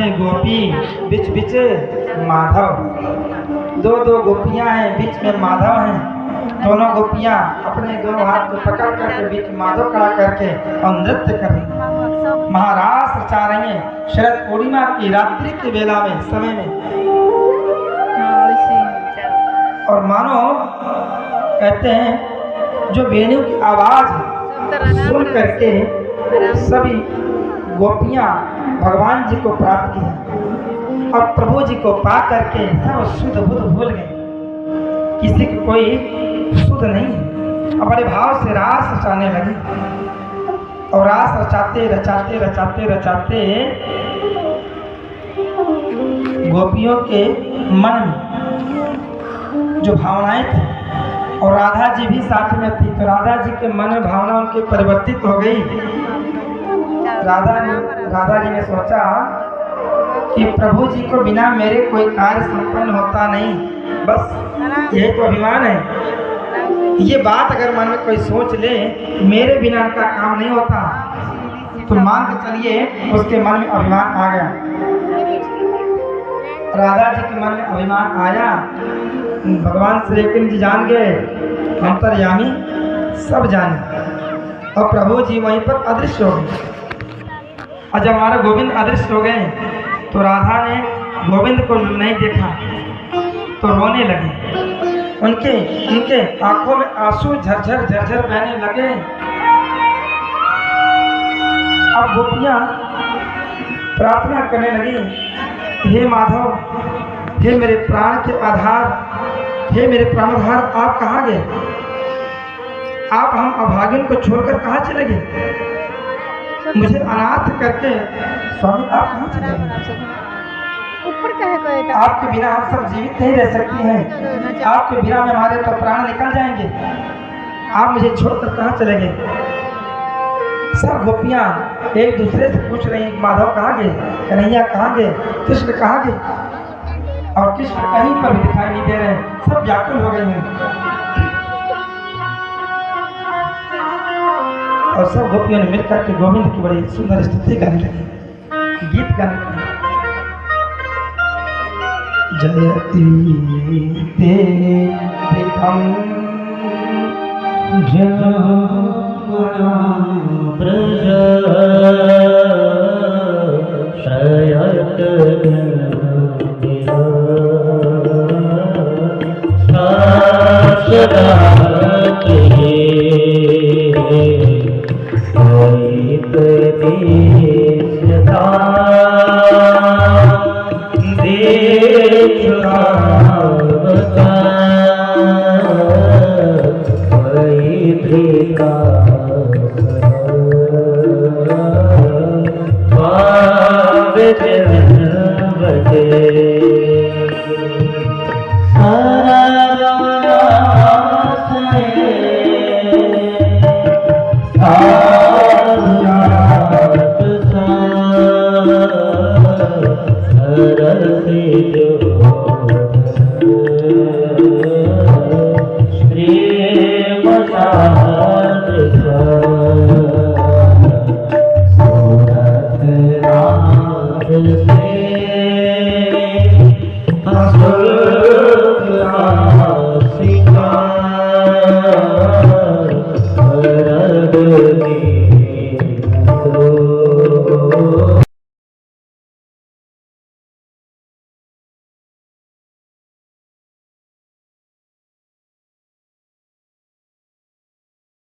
में गोपी बीच बीच माधव। दो दो गोपियां हैं, बीच में माधव हैं। दोनों गोपियां अपने दोनों हाथ को पकड़ करके बीच माधव खड़ा करके और नृत्य कर रही हैं, महारास रचा रही हैं शरद पूर्णिमा की रात्रि के बेला में समय में। और मानो कहते हैं जो वेणु की आवाज सुन करके सभी गोपियां भगवान जी को प्राप्त की और प्रभु जी को पा करके सब शुद्ध बुद्ध भूल गए, किसी की कोई शुद्ध नहीं। और बड़े भाव से रास रचाने लगे और रास रचाते रचाते रचाते रचाते गोपियों के मन में जो भावनाएं थी और राधा जी भी साथ में थी, तो राधा जी के मन में भावना उनकी परिवर्तित हो गई। राधा जी ने सोचा कि प्रभु जी को बिना मेरे कोई कार्य संपन्न होता नहीं, बस यही तो अभिमान है। ये बात अगर मन में कोई सोच ले मेरे बिना का काम नहीं होता, तो मान के चलिए उसके मन में अभिमान आ गया। राधा जी के मन में अभिमान आया, भगवान श्री कृष्ण जी जान गए, अंतर्यामी सब जाने, और प्रभु जी वहीं पर अदृश्य हो गए। और जब हमारे गोविंद अदृश्य हो गए तो राधा ने गोविंद को नहीं देखा तो रोने लगे। उनके आंखों में आंसू झरझर झरझर बहने लगे। अब गोपियां प्रार्थना करने लगी, हे माधव, हे मेरे प्राण के आधार, हे मेरे प्राणाधार, आप कहाँ गए? आप हम अभागिन को छोड़कर कहाँ चले गए? मुझे अनाथ करके स्वामी आप कहाँ चले गए? आपके बिना हम सब जीवित नहीं रह सकती हैं, आपके बिना में हमारे तो प्राण निकल जाएंगे, आप मुझे छोड़कर कहाँ चले गए? सब गोपियां एक दूसरे से पूछ रही हैं, माधव कहाँ गए, कन्हैया कहाँ गए, कृष्ण कहाँ गए? और कृष्ण कहीं पर भी दिखाई नहीं दे रहे हैं, सब व्याकुल हो गए हैं। और सब गोपियों ने मिलकर के गोविंद की बड़ी सुंदर स्तुति गाने लगी, गीत गाने लगी। जयति तेतिकं जमुना ब्रज शयत Hallelujah.